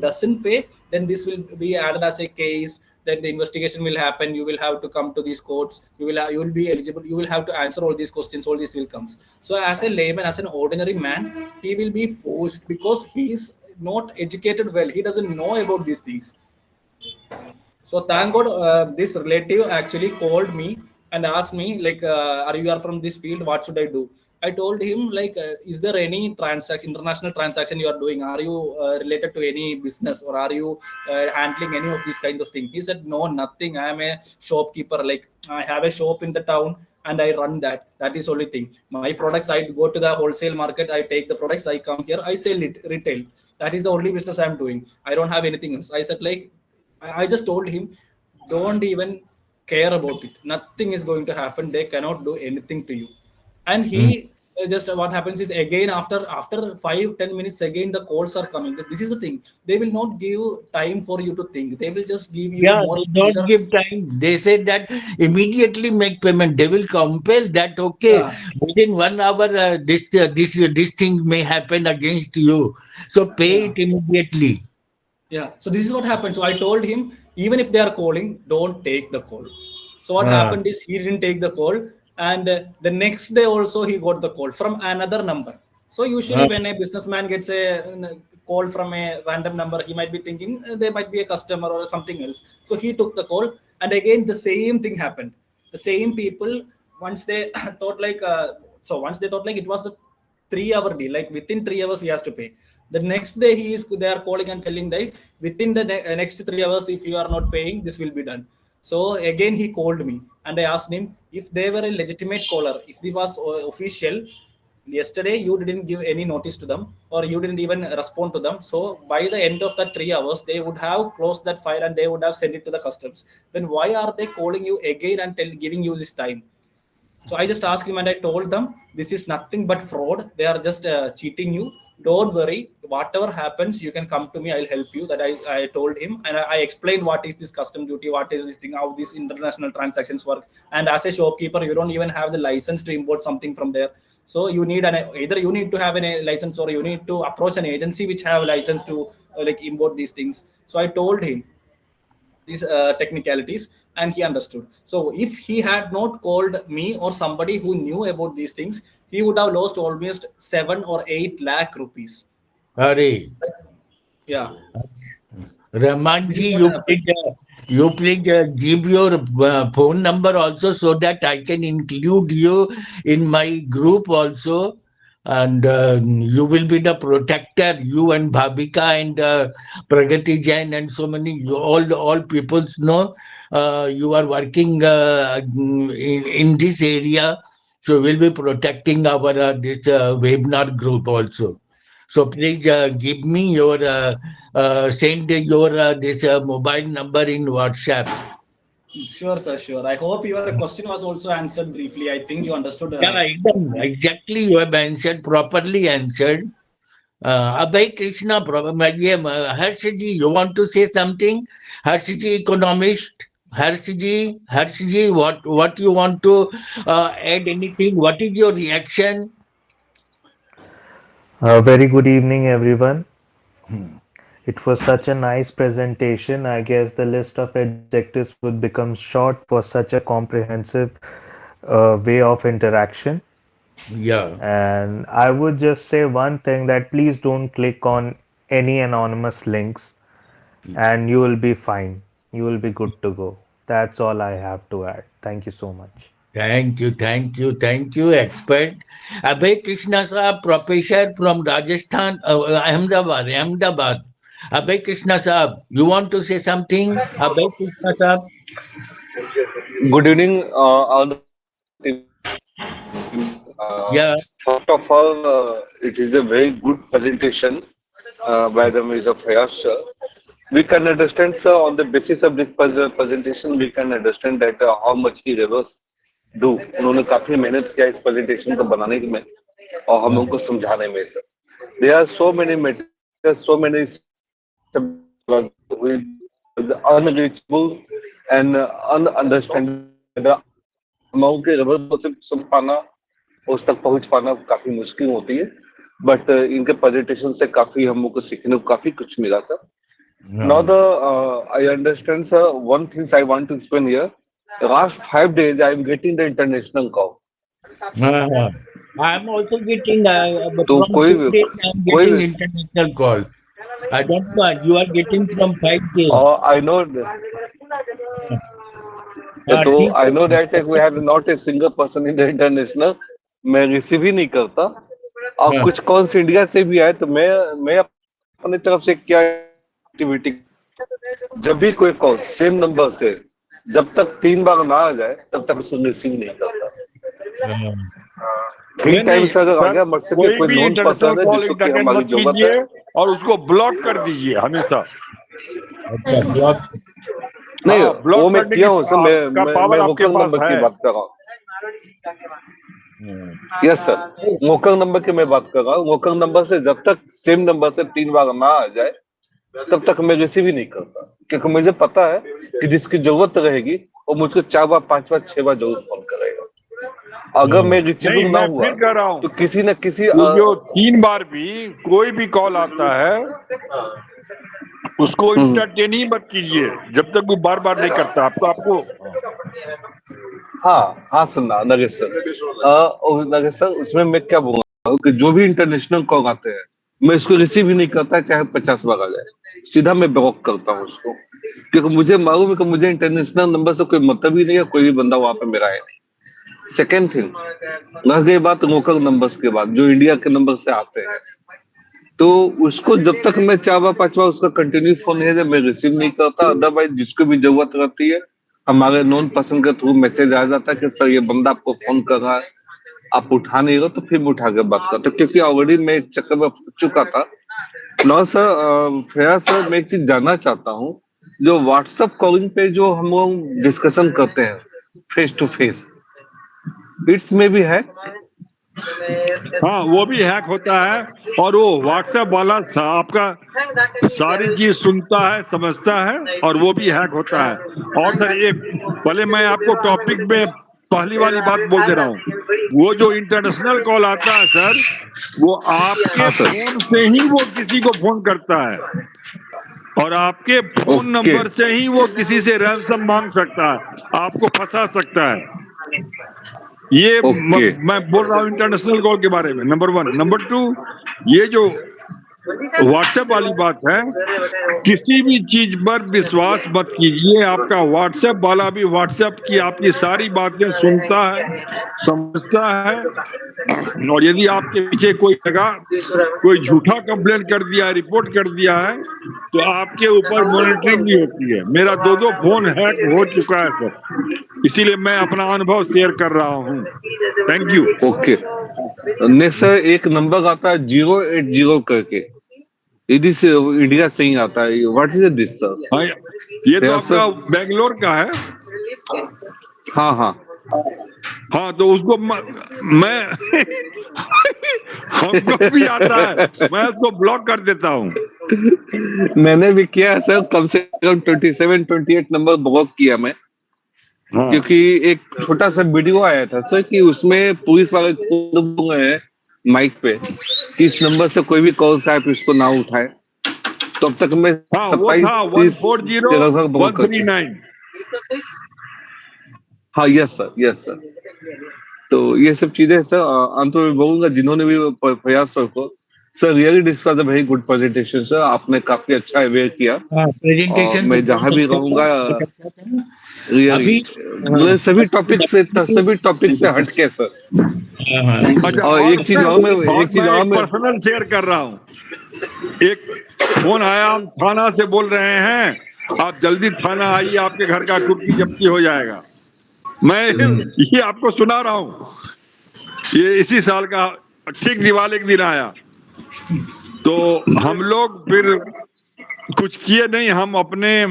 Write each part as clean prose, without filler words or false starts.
doesn't pay, then this will be added as a case. Then the investigation will happen. You will have to come to these courts. You will be eligible. You will have to answer all these questions. All this will comes. So as a layman, as an ordinary man, he will be forced because he is not educated well. He doesn't know about these things. So thank God, this relative actually called me and asked me like, "Are you are from this field? What should I do?" I told him like, "Is there any transaction, international transaction you are doing? Are you related to any business, or are you handling any of these kind of things?" He said, "No, nothing. I am a shopkeeper. Like I have a shop in the town." And I run that. That is only thing. My products, I go to the wholesale market. I take the products. I come here. I sell it retail. That is the only business I am doing. I don't have anything else. I said like, I just told him, don't even care about it. Nothing is going to happen. They cannot do anything to you. And Hmm. he just what happens is again after 5-10 minutes again the calls are coming. This is the thing. They will not give time for you to think. They will just give you Yeah, more they don't pressure. give time. They say that immediately make payment. They will compel that. Okay, Yeah, within 1 hour, this thing may happen against you. So pay yeah. it immediately. Yeah. So this is what happened. So I told him, even if they are calling, don't take the call. So what Ah, happened is he didn't take the call, and the next day also he got the call from another number. So usually ah, when a businessman gets a call from a random number, he might be thinking they might be a customer or something else. So he took the call, and again the same thing happened. The same people, once they thought like once they thought like it was the 3 hour deal, like within 3 hours he has to pay. The next day they are calling and telling that within the next 3 hours, if you are not paying, this will be done. So again he called me, and I asked him if they were a legitimate caller, if this was official. Yesterday you didn't give any notice to them, or you didn't even respond to them. So by the end of that 3 hours, they would have closed that file and they would have sent it to the customs. Then why are they calling you again and giving you this time? So I just asked him and I told them, this is nothing but fraud. They are just cheating you. Don't worry. Whatever happens, you can come to me. I'll help you. That I told him. And I explained what is this custom duty, what is this thing, how these international transactions work. And as a shopkeeper, you don't even have the license to import something from there. So you need either you need to have a license, or you need to approach an agency which have a license to like import these things. So I told him these technicalities, and he understood. So if he had not called me or somebody who knew about these things, he would have lost almost 7 or 8 lakh rupees. Hurry. Yeah, this is Ramanji, what happened. you please give your phone number also so that I can include you in my group also. And you will be the protector, you and Bhabika and Pragati Jain and so many, all peoples know you are working in this area. So we'll be protecting our this webinar group also. So please give me your send your this mobile number in WhatsApp. Sure, sir, sure. I hope your question was also answered briefly. I think you understood. Yeah, exactly. You have answered properly answered. Abhay Krishna, Harshji, you want to say something? Harshji, economist. Harshji, what you want to add anything? What is your reaction? Very good evening, everyone. Hmm. It was such a nice presentation. I guess the list of adjectives would become short for such a comprehensive way of interaction. Yeah. And I would just say one thing, that please don't click on any anonymous links and you will be fine. You will be good to go. That's all I have to add. Thank you so much. Thank you, expert. Abhay Krishna Saab, professor from Rajasthan, Ahmedabad. Abhay Krishna Saab, you want to say something? Abhay Krishna Saab? Good evening, all the team. Yeah, First of all, it is a very good presentation by the Mr. Fayaz sir. We can understand, sir, on the basis of this presentation, we can understand that how much he reverse do. उन्होंने काफी मेहनत किया इस presentation को बनाने में और हम उनको समझाने में. There are so many matters, so many subjects with unreachable and ununderstandable. हम के reverse को सिर्फ सुन पाना, उस तक पहुंच पाना काफी मुश्किल होती है. बट इनके प्रेजेंटेशन से काफी हमको सीखने को काफी कुछ मिला था. Now I understand, sir. One thing I want to explain here. The last 5 days, I am getting the international call. I am also getting तो from कोई 2 days I am कोई getting international call. I don't know. You are getting from 5 days. I know तो ठीक I है। know that we have not a single person in the international. मैं receive ही नहीं करता और हाँ। कुछ कॉल्स इंडिया से भी आए तो मैं अपनी तरफ से क्या एक्टिविटी, जब भी कोई कॉल सेम नंबर से जब तक 3 बार ना आ जाए तब तक उसको रिसीव नहीं करता। नहीं टाइम से अगर आ सर, गया मुझसे कोई कोई भी नॉन इंटरनेशनल पर्सन है कॉल जिसको कि इंटरनेट हमारी मत जरूरत कीजिए है, और उसको ब्लॉक कर दीजिए हमेशा। अच्छा ब्लॉक। नहीं हाँ, ब्लॉक वो मैं करने किया की हूँ सर। का मैं पावर आपके लोकल पास नंबर की है। बात कर रहा हूँ। यस सर, लोकल नंबर की मैं बात कर रहा हूँ। लोकल नंबर से जब तक सेम नंबर से 3 बार ना आ जाए तब तक मैं रिसीव ही नहीं करता, क्योंकि मुझे पता है कि जिसकी जरूरत रहेगी वो मुझको 4 बार 5 बार 6 बार जरूर फोन करेगा। अगर मैं रिचेबल नहीं, ना मैं हुआ फिर कह रहा हूँ, तो किसी न किसी ये जो 3 बार भी कोई भी कॉल आता है उसको इंटरटेन ही मत कीजिए जब तक वो बार बार नहीं करता आपको। हाँ सुनना नगेश सर, नगेश सर उसमें मैं क्या बोल रहा हूँ कि जो भी इंटरनेशनल कॉल आते हैं मैं इसको रिसीव ही नहीं करता, चाहे 50 बार आ जाए, सीधा मैं ब्लॉक करता हूँ उसको, क्योंकि मुझे मालूम है कि मुझे इंटरनेशनल नंबर से कोई मतलब ही नहीं है, कोई भी बंदा वहां पे मेरा है नहीं। सेकेंड थिंग, रह गई बात लोकल नंबर्स के बाद जो इंडिया के नंबर से आते हैं, तो उसको जब तक मैं 4 बार 5 बार उसका कंटिन्यू फोन है मैं रिसीव नहीं करता। अदरवाइज जिसको भी जरूरत रहती है हमारे नॉन पर्सन के थ्रू मैसेज आ जाता है कि सर ये बंदा आपको फोन कर रहा है, आप उठा नहीं रहे, तो फिर मैं उठा के बात करता, क्योंकि ऑलरेडी मैं एक चक्कर में फंस चुका था। नो सर, फैयाज सर मैं एक चीज जानना चाहता हूँ, जो व्हाट्सएप कॉलिंग पे जो हम लोग डिस्कशन करते हैं फेस टू फेस, इट्स में भी है? हाँ, वो भी हैक होता है और वो व्हाट्सएप वाला आपका सारी चीज सुनता है, समझता है और वो भी हैक होता है। और सर एक पहले मैं आपको टॉपिक में पहली वाली बात बोल दे रहा हूँ, वो जो इंटरनेशनल कॉल आता है सर, वो आपके फोन से ही वो किसी को फोन करता है और आपके फोन नंबर से ही वो किसी से रैंसम मांग सकता है, आपको फंसा सकता है। ये मैं बोल रहा हूँ इंटरनेशनल कॉल के बारे में, नंबर 1। नंबर 2, ये जो व्हाट्सएप वाली बात है, किसी भी चीज पर विश्वास मत कीजिए। आपका व्हाट्सएप वाला भी व्हाट्सएप की आपकी सारी बातें सुनता है, समझता है, और यदि आपके पीछे कोई लगा, कोई झूठा कंप्लेंट कर दिया, रिपोर्ट कर दिया है, तो आपके ऊपर मॉनिटरिंग भी होती है। मेरा 2 फोन हैक हो चुका है सर, इसीलिए मैं अपना अनुभव शेयर कर रहा हूँ। Thank you. Okay, next sir एक नंबर आता है 080 करके, यदि से इंडिया से ही आता है, व्हाट इज दिस सर? ये तो आपका बेंगलोर का है। हाँ, तो उसको मैं हमको भी आता है, मैं उसको ब्लॉक कर देता हूँ। मैंने भी किया है सर, कम से कम 27-28 नंबर ब्लॉक किया मैं। क्योंकि एक छोटा सा वीडियो आया था सर कि उसमें पुलिस वाले बोल रहे हैं माइक पे कि इस नंबर से कोई भी कॉल से आप इसको ना उठाए, तो अब तक मैं 27-30 हाँ यस सर। तो ये सब चीजें सर अंत में बोलूंगा जिन्होंने भी प्रयास सर को, sir really this was a very good presentation sir, आपने काफी अच्छा अवेयर किया। प्रेजेंटेशन मैं जहां भी रहूंगा रियली सभी टॉपिक से हटके सर। और एक चीज और मैं पर्सनल शेयर कर रहा हूँ। एक फोन आया, हम थाना से बोल रहे हैं, आप जल्दी थाना आइए, आपके घर का कुर्की जब्ती हो जाएगा। मैं ये आपको सुना रहा हूँ, ये इसी साल का ठीक दिवाली के दिन आया। तो हम लोग फिर कुछ किए नहीं, हम अपने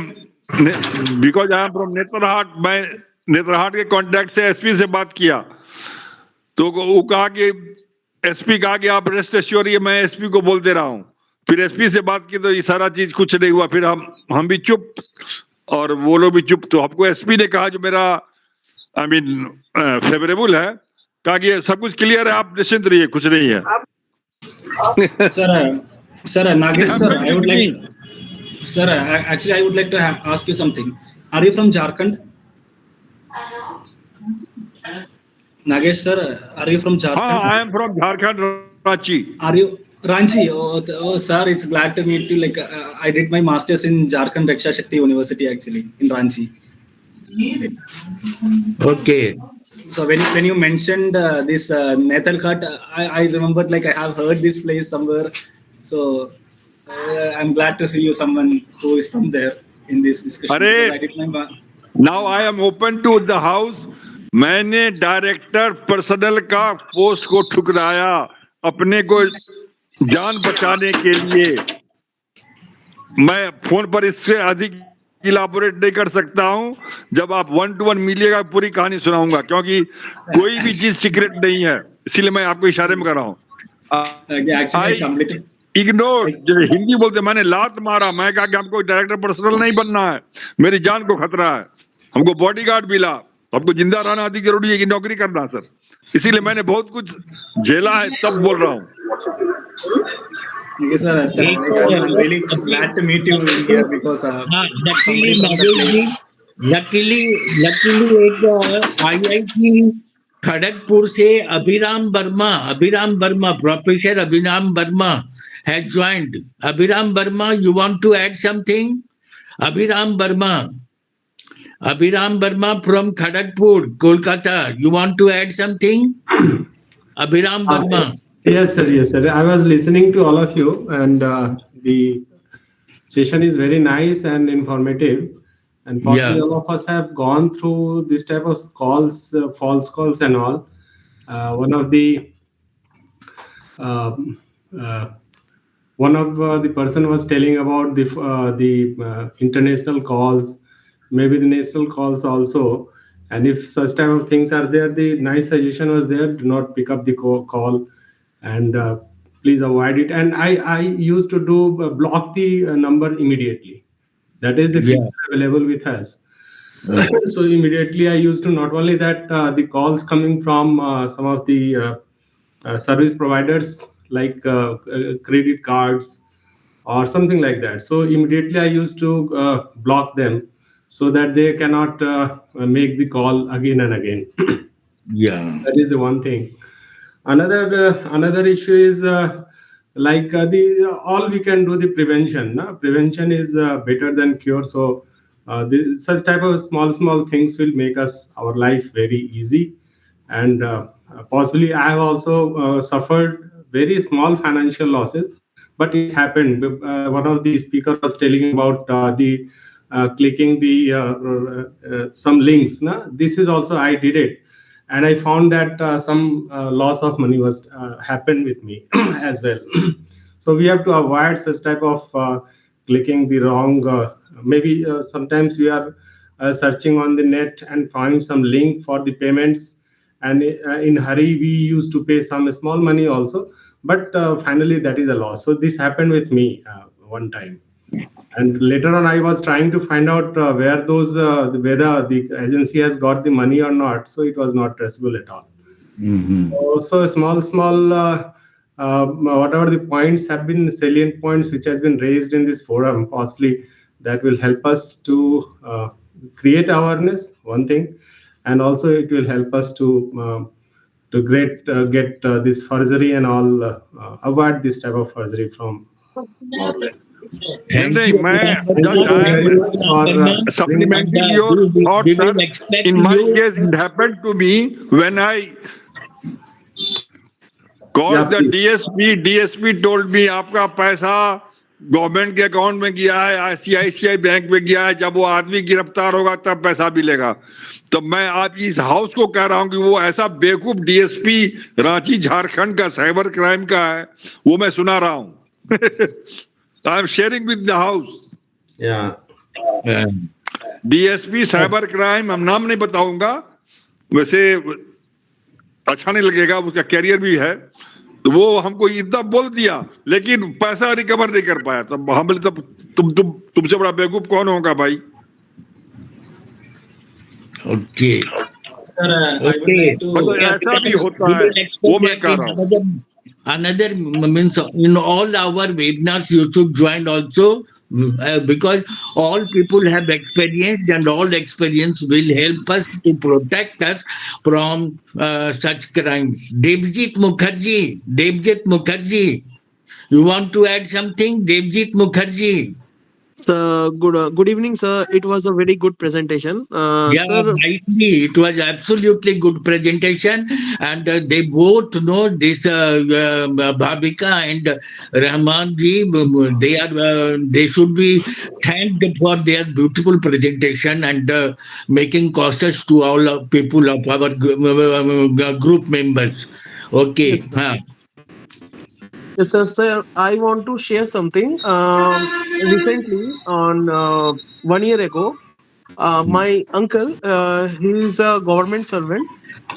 because I am from Netarhat, मैं नेत्रहाट के कॉन्टेक्ट से एसपी से बात किया, तो वो कहा कि एसपी कहा कि आप रेस्ट एश्योर रहिए, मैं एसपी को बोल दे रहा हूँ। फिर एसपी से बात की तो ये सारा चीज कुछ नहीं हुआ, फिर हम भी चुप और वो लोग भी चुप। तो हमको एसपी ने कहा जो मेरा फेवरेबल है, कहा कि सब कुछ क्लियर है, आप निश्चिंत रहिए, कुछ नहीं है। Sir, Nagesh sir, I would like. Sir, actually, I would like to ask you something. Are you from Jharkhand? Nagesh sir, are you from हाँ, Jharkhand? I am from Jharkhand, Ranchi. Are you Ranchi? Oh, sir, it's glad to meet you. Like I did my masters in Jharkhand Raksha Shakti University actually in Ranchi. Okay. So when you mentioned this Nethalghat, I remembered like I have heard this place somewhere. So I'm glad to see you, someone who is from there in this discussion because I अरे, did my. now I am open to the house. मैंने director personnel का post को ठुकराया अपने को जान बचाने के लिए। मैं फोन पर इससे अधिक इलाबोरेट नहीं कर सकता हूं। जब आप 1 to 1 मिलिएगा पूरी कहानी सुनाऊंगा, क्योंकि कोई भी चीज सीक्रेट नहीं है, इसीलिए मैं आपको इशारे में कर रहा हूं। Actually, I completed. Ignore, Hindi बोलते मैंने लात मारा, मैं कहा कि हमको डायरेक्टर पर्सनल नहीं बनना है, मेरी जान को खतरा है, हमको बॉडीगार्ड मिला, हमको जिंदा रहना अधिक जरूरी है कि नौकरी करना सर, इसीलिए मैंने बहुत कुछ झेला है, तब बोल रहा हूँ। Yes, sir. I'm really glad to meet you here because luckily एक IIT खड़गपुर से Abhiram Varma, professor Abhiram Varma has joined. Abhiram Verma, you want to add something? Abhiram Verma from Kharagpur, Kolkata. You want to add something? Abhiram Verma. Yes, sir. I was listening to all of you, and the session is very nice and informative. And possibly all of us have gone through this type of calls, false calls, and all. One of the person was telling about the international calls, maybe the national calls also. And if such type of things are there, the nice suggestion was there: do not pick up the call, and please avoid it. And I used to block the number immediately. That is the feature available with us. So immediately I used to, not only that, the calls coming from some of the service providers like credit cards or something like that. So immediately I used to block them so that they cannot make the call again and again. That is the one thing. Another issue is all we can do the prevention. Prevention is better than cure. So such type of small things will make our life very easy. And possibly I have also suffered very small financial losses, but it happened. One of the speakers was telling about the clicking the some links. This is also, I did it, and I found that some loss of money was happened with me as well. So we have to avoid such type of clicking the wrong. Maybe sometimes we are searching on the net and find some link for the payments, and in hurry we used to pay some small money also, but finally that is a loss. So this happened with me one time, and later on I was trying to find out whether the agency has got the money or not. So it was not traceable at all. So small whatever the points have been, salient points which has been raised in this forum, possibly that will help us to create awareness, one thing, and also it will help us to get this forgery and all, avoid this type of forgery from our life. Supplementing your thoughts, sir. In my case, it happened to me when I called the DSP. DSP told me, "आपका पैसा government के account में गया है, ICICI bank में गया है, जब वो आदमी गिरफ्तार होगा तब पैसा मिलेगा।" तो मैं आप इस हाउस को कह रहा हूं कि वो ऐसा बेवकूफ DSP रांची झारखंड का साइबर क्राइम का है, वो मैं सुना रहा हूं। I am sharing with the house. DSP cyber crime, हम नाम नहीं बताऊंगा, वैसे अच्छा नहीं लगेगा, उसका कैरियर भी है, तो वो हमको इतना बोल दिया, लेकिन पैसा रिकवर नहीं कर पाया। तब हम बोले, तब तुमसे बड़ा बेवकूफ कौन होगा भाई? Okay. Sir, I would like to. मतलब ऐसा भी होता है, वो मैं कह रहा हूँ। Another means in all our webinars you should join also because all people have experience, and all experience will help us to protect us from such crimes. Devjit Mukherjee, you want to add something, Devjit Mukherjee? So good evening, sir. It was a very good presentation, Yeah, sir. nicely. It was absolutely good presentation, and they both know this Bhabika and Rahman ji. They should be thanked for their beautiful presentation and making causes to all of people of our group members. Yes, Okay, sir. Yes, sir. Sir, I want to share something. Recently, on 1 year ago, my uncle, he is a government servant.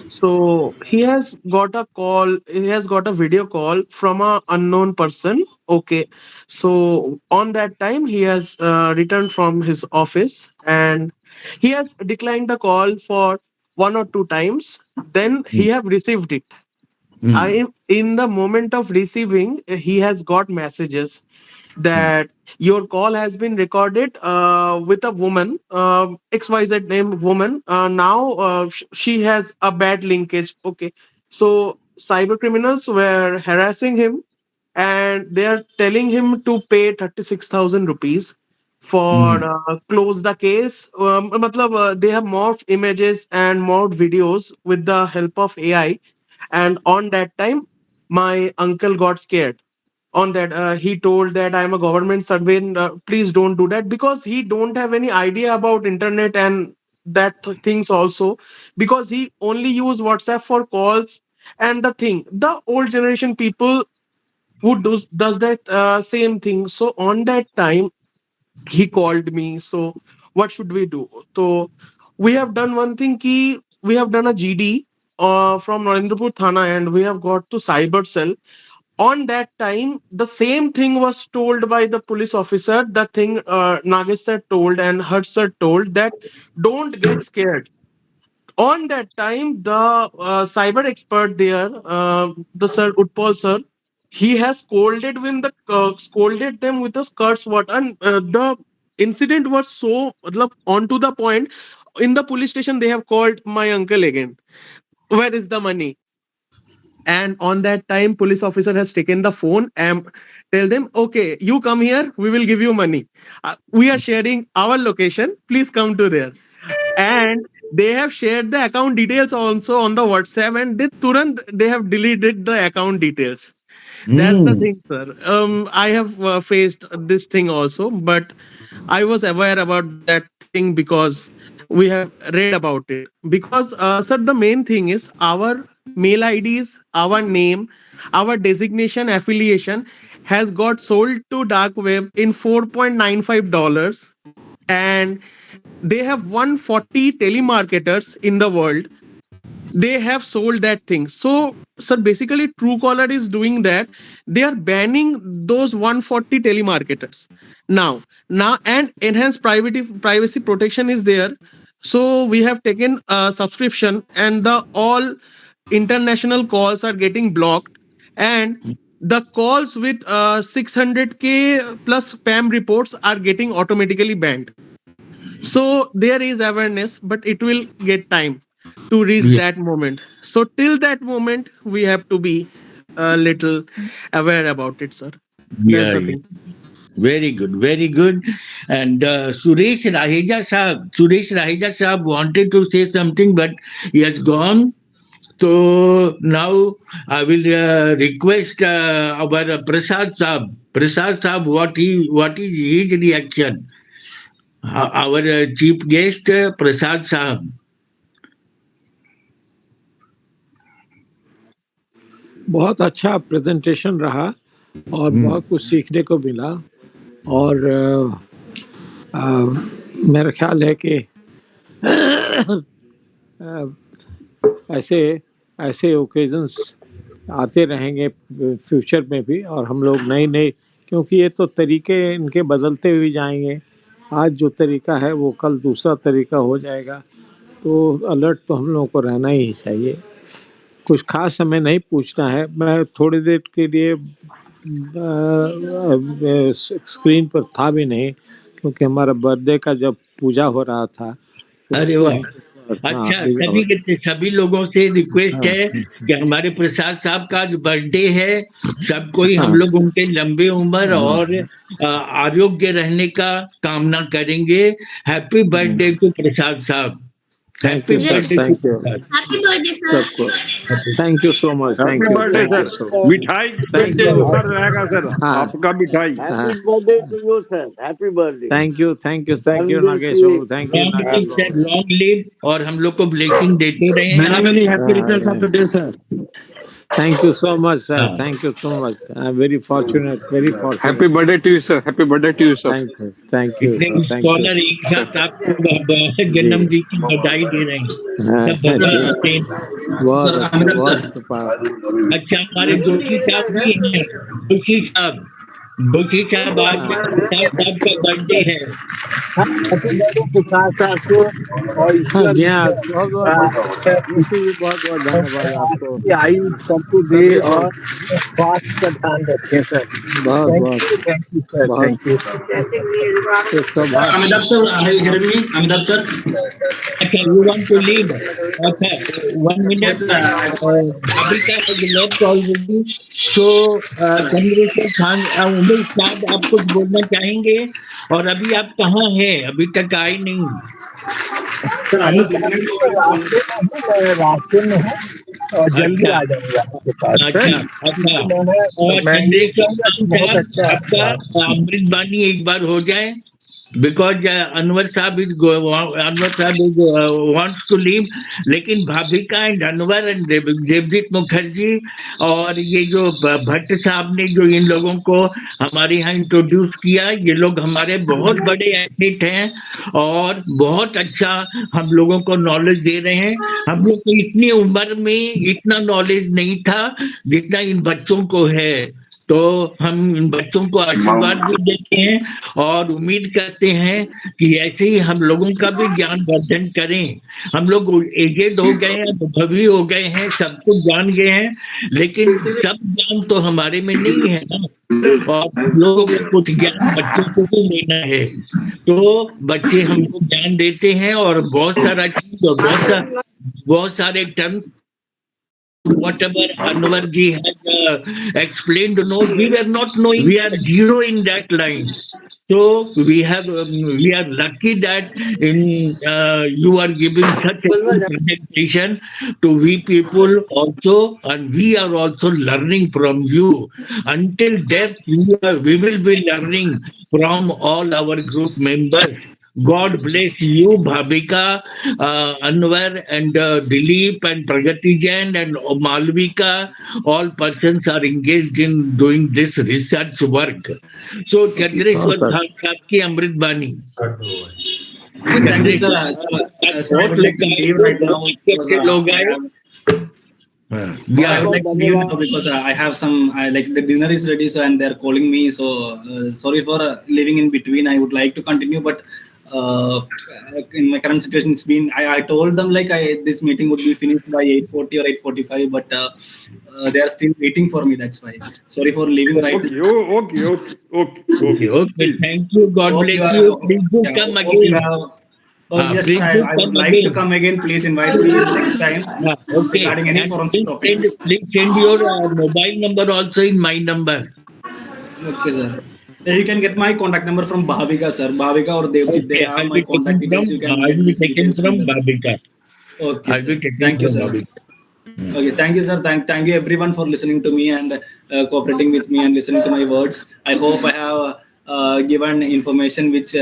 So he has got a call. He has got a video call from a unknown person. Okay. So on that time, he has returned from his office and he has declined the call for 1 or 2 times. Then he have received it. Hmm. I in the moment of receiving, he has got messages that your call has been recorded with a woman, XYZ name woman. Now she has a bad linkage. Okay, so cyber criminals were harassing him, and they are telling him to pay 36,000 rupees for Hmm. close the case. They have morphed images and morphed videos with the help of AI, and on that time, my uncle got scared. On that, he told that I am a government servant. Please don't do that, because he don't have any idea about internet and things also, because he only use WhatsApp for calls. And the old generation people who does that same thing. So on that time, he called me. So what should we do? So we have done one thing. We have done a GD from Narendrapur Thana, and we have got to cyber cell. On that time, the same thing was told by the police officer. The thing Nagesh sir told and Harsh sir told, that don't get scared. On that time, the cyber expert there, the sir Utpal sir, he has scolded them with the skirts what, and the incident was so on to the point. In the police station, they have called my uncle again. Where is the money? And on that time, police officer has taken the phone and tell them, okay, you come here, we will give you money. We are sharing our location, please come to there. And they have shared the account details also on the WhatsApp, and they have deleted the account details. That's the Hmm. thing, sir. I have faced this thing also, but I was aware about that thing because we have read about it. Because, sir, the main thing is our mail IDs, our name, our designation, affiliation has got sold to dark web in $4.95, and they have 140 telemarketers in the world. They have sold that thing. So, sir, basically, Truecaller is doing that. They are banning those 140 telemarketers now, and enhanced privacy protection is there. So we have taken a subscription, and the all international calls are getting blocked, and the calls with 600K plus spam reports are getting automatically banned. So there is awareness, but it will get time to reach Yeah, that moment. So till that moment, we have to be a little aware about it, sir. That's yeah, the yeah. thing. Very good, very good. And Suresh Raheja Sahab wanted to say something, but he has gone. So now I will request our Prasad Sahab. Prasad Sahab, what is his reaction? Our chief guest, Prasad Sahab. बहुत अच्छा presentation रहा और Hmm. बहुत कुछ सीखने को मिला। और मेरा ख्याल है कि ऐसे ऐसे ओकेजन्स आते रहेंगे फ्यूचर में भी, और हम लोग नए नए, क्योंकि ये तो तरीके इनके बदलते हुए जाएंगे। आज जो तरीका है वो कल दूसरा तरीका हो जाएगा, तो अलर्ट तो हम लोगों को रहना ही चाहिए। कुछ खास हमें नहीं पूछना है। मैं थोड़ी देर के लिए स्क्रीन पर था भी नहीं, क्योंकि हमारा बर्थडे का जब पूजा हो रहा था तो अरे वाह, हाँ, अच्छा। सभी लोगों से रिक्वेस्ट है कि हमारे प्रसाद साहब का आज बर्थडे है, सब कोई हम लोग उनके लंबे उम्र और आरोग्य रहने का कामना करेंगे। Happy birthday to Prasad sahab. Thank you sir, thank you, happy birthday sir. सबको thank you so much, thank happy you, birthday thank you sir. So much, मिठाई थैंक के यू। ऊपर रहेगा सर, हाँ, आपका मिठाई। Happy birthday to you sir, happy birthday. Thank you, thank you, thank you Nagesh Babu, thank you long Nagesh live sir, Babu. Long live, और हम लोग को ब्लेसिंग देते रहे। Many happy returns of the day sir. Thank you so much, sir. हाँ, Thank you so much. I'm very fortunate, very happy fortunate. Birthday to you sir, happy birthday to you sir. Thank you, इतने sir. Thank you. Scholar एक साथ आपको जन्मदिन की बधाई दे रहे हैं, सब बच्चे जी, बच्चे। बहुत Sir, अच्छा, Amitabh बहुत sir. अच्छा। अच्छा, हमारे जोशी साहब भी हैं, जोशी साहब, जोशी साहब आज प्रसाद साहब का बर्थडे है। हैप्पी बर्थडे प्रसाद साहब को, और ईश्वर जी हाँ, बहुत बहुत जोशी जी, बहुत बहुत धन्यवाद आपको। आपकी आयु सबको दे सभी और लोग स्वास्थ्य का ध्यान रखें सर। बहुत थैंक बहुत यू, थैंक यू सर, बहुत थैंक यू। तो सौभाग्य। Amitabh sir, are you hearing me? Amitabh sir? अच्छा, you want to leave? अच्छा, 1 Yes, minute. sir. Abhika has left already. So, Chandrashekhar Khan, Umesh साहब, आप कुछ बोलना चाहेंगे? और अभी आप कहाँ हैं? अभी तक आए नहीं। Sir, I was listening to your call. रास्ते में हूँ और जल्दी अच्छा, आ जाऊंगा आपके पास सर। अच्छा, अच्छा। और मैं ये चंद्रेश्वर कहूँगा कि खान बहुत साहब, अच्छा आपका अमृत बानी एक बार हो जाए, बिकॉज अनवर साहब इज वांट्स टू लीव, लेकिन भाभिका एंड अनवर एंड देवजीत मुखर्जी और ये जो भट्ट साहब ने जो इन लोगों को हमारे यहाँ इंट्रोड्यूस किया, ये लोग हमारे बहुत बड़े एथलीट हैं और बहुत अच्छा हम लोगों को नॉलेज दे रहे हैं। हम लोग को इतनी उम्र में इतना नॉलेज नहीं था जितना इन बच्चों को है, तो हम इन बच्चों को आशीर्वाद भी देते हैं और उम्मीद करते हैं कि ऐसे ही हम लोगों का भी ज्ञान वर्धन करें। हम लोग एजेड हो गए हैं, अनुभवी हो गए हैं, सब कुछ जान गए हैं, लेकिन सब ज्ञान तो हमारे में नहीं है ना, और लोगों को कुछ ज्ञान बच्चों को भी लेना है, तो बच्चे हमको ज्ञान देते हैं और बहुत सारा चीज और बहुत सारे terms whatever Anwar ji has explained, no, we were not knowing, we are zero in that line. So we are lucky that you are giving such a good presentation to we people also, and we are also learning from you. Until death, we will be learning from all our group members. God bless you, Bhabika, Anwar, and Dilip, and Pragati Jain, and Malvika. All persons are engaged in doing this research work. So, Chandreshwar Khan Sahab ki Amrit Bani. Thank you, sir. Sir, I would like to leave right now because I would like to leave now because I have some, like the dinner is ready, so and they're calling me. So sorry for leaving in between. I would like to continue, but in my current situation, it's been. I told them like this meeting would be finished by 8:40 or 8:45, but they are still waiting for me. That's why. Sorry for leaving right now. Okay. Thank you. God bless you. Please do come again. Yes, I would like to come again. Please invite me next time Okay. regarding any forensic topics. Please send your mobile number also in my number. Okay, sir. You can get my contact number from Bhavika, sir. Bhavika or Devjit, they have my contact details. You can get these details from Bhavika. Okay, sir. Thank you, sir. Okay, thank you, sir. Thank you everyone for listening to me and cooperating with me and listening to my words. I hope I have given information which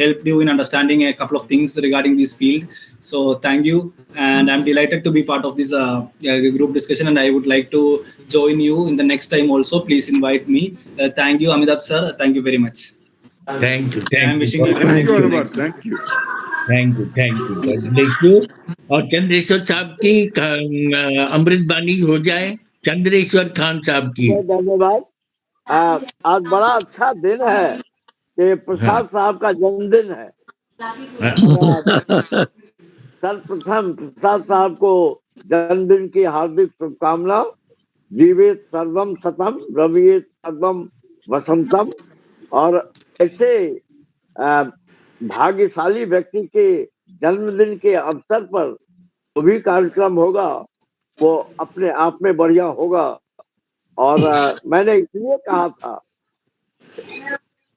helped you in understanding a couple of things regarding this field. So thank you, and I'm delighted to be part of this group discussion, and I would like to join you in the next time also. Please invite me. Thank you, Amitabh sir. Thank you very much. Thank you. I'm wishing you Thank you, Anwar. next time. Thank you. Thank you. God bless you. और चंद्रेश्वर साहब की अमृत बानी हो जाए, चंद्रेश्वर खान साहब की। धन्यवाद। आज बड़ा अच्छा दिन है कि प्रसाद साहब का जन्मदिन है। सर्वप्रथम प्रसाद साहब को जन्मदिन की हार्दिक शुभकामनाएं जीवित सर्वम सतम ब्रवीत सर्वम वसंतम। और ऐसे भाग्यशाली व्यक्ति के जन्मदिन के अवसर पर जो भी कार्यक्रम होगा वो अपने आप में बढ़िया होगा। और मैंने इसलिए कहा था,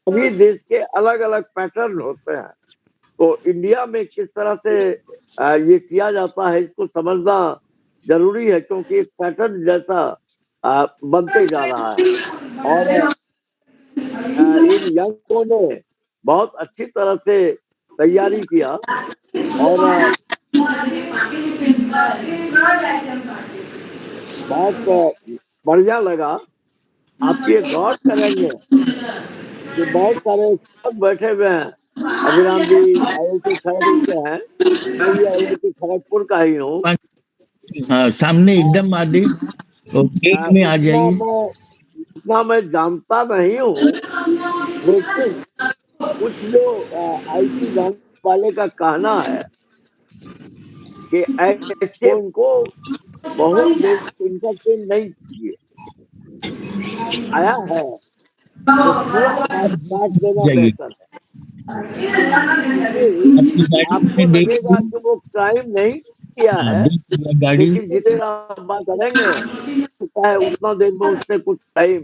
सभी देश के अलग अलग पैटर्न होते हैं, तो इंडिया में किस तरह से ये किया जाता है इसको समझना जरूरी है, क्योंकि एक पैटर्न जैसा बनते जा रहा है। और इन यंगों ने बहुत अच्छी तरह से तैयारी किया और बहुत बढ़िया लगा। आप ये गौर करेंगे कि बहुत सारे लोग बैठे हुए हैं। अभिराम जी IIT खड़गपुर के हैं, मैं भी IIT खड़गपुर का ही हूँ। हाँ, सामने एकदम आदि गेट में आ जाइए। उतना मैं जानता नहीं हूँ, लेकिन कुछ जो IT जानने वाले का कहना है कि ऐसे उनको बहुत इंटरटेन नहीं कीजिए, आया है तो तुरंत काट देना जाइए। बेहतर है। आपको लगेगा कि वो क्राइम नहीं किया है, गाड़ी लेकिन जितने आप बात करेंगे सकता है उतना देर में उसने कुछ क्राइम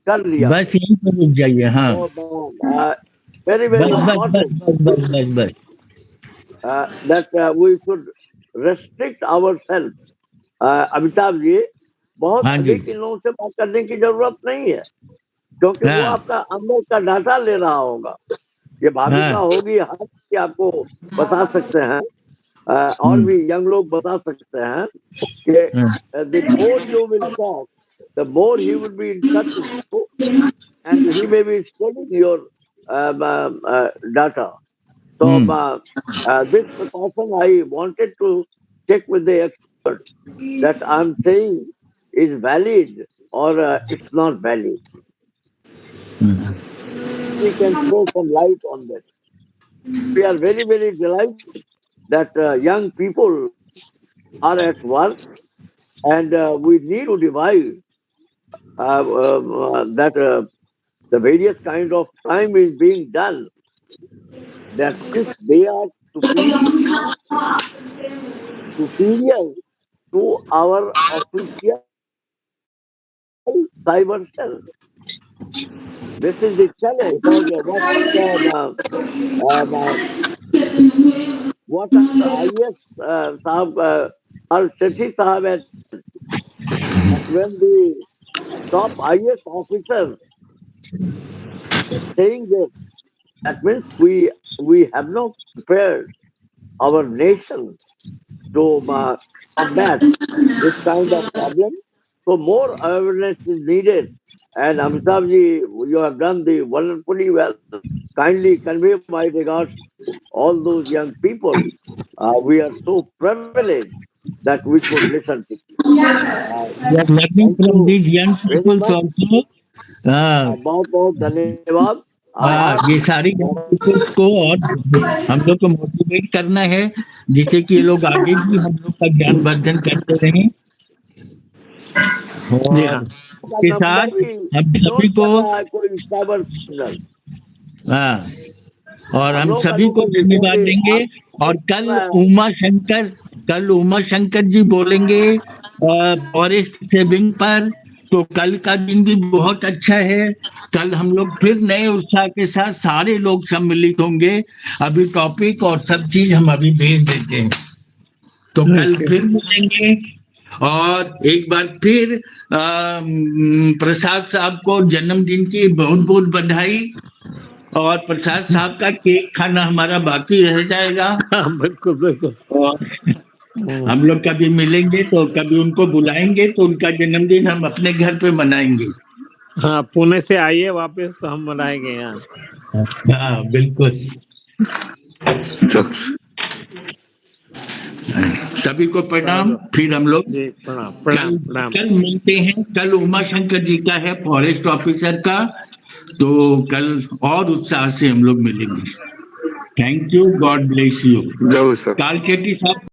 कर लिया। बस यहीं पर रुक जाइए। हाँ, वेरी बस वेरी बस बस इम्पोर्टेंट बस बस बस that we should restrict ourselves। Amitabh ji, बहुत हाँ जी। अधिक इन लोगों से बात करने की जरूरत नहीं है, क्योंकि वो हाँ। आपका अंदर का डाटा ले रहा होगा। ये भाविका होगी, हर चीज आपको बता सकते हैं, और भी यंग लोग बता सकते हैं कि the more you will talk, the more he will be in touch with you, and he may be studying your data. So this precaution I wanted to check with the expert that I'm saying is valid or it's not valid. We can throw some light on that. We are very, very delighted that young people are at work, and we need to divide that the various kind of crime is being done. That since they are superior to our official cyber cell. This is the challenge. What IS Sahab, Sethi Sahab had, when the top IS officer saying this, that means we have not prepared our nation to combat this kind of problem. So more awareness is needed. And Amitabh ji, you have done the wonderfully well. Kindly convey my regards to all those young people. We are so privileged that we could listen to you. We are learning from these young people also. बहुत बहुत धन्यवाद। ये सारी को और हम लोग को मोटिवेट करना है, जिससे कि ये लोग आगे भी हम लोग का ज्ञानवर्धन करते रहें। और के साथ हम सभी को और हम सभी को धन्यवाद देंगे। और कल उमा शंकर जी बोलेंगे फॉरेस्ट सेविंग पर, तो कल का दिन भी बहुत अच्छा है। कल हम लोग फिर नए उत्साह के साथ सारे लोग सम्मिलित होंगे। अभी टॉपिक और सब चीज हम अभी भेज देते हैं, तो कल फिर मिलेंगे। और एक बार फिर प्रसाद साहब को जन्मदिन की बहुत बहुत बधाई। और प्रसाद साहब का केक खाना हमारा बाकी रह जाएगा। बिल्कुल बिल्कुल। हम लोग कभी मिलेंगे तो कभी उनको बुलाएंगे, तो उनका जन्मदिन हम अपने घर पे मनाएंगे। हाँ, पुणे से आइए वापस तो हम मनाएंगे यहाँ। हाँ बिल्कुल। सभी को प्रणाम। फिर हम लोग कल मिलते हैं। कल उमा शंकर जी का है, फॉरेस्ट ऑफिसर का, तो कल और उत्साह से हम लोग मिलेंगे। Thank you, God bless you. जरूर सर। कालकेटी साहब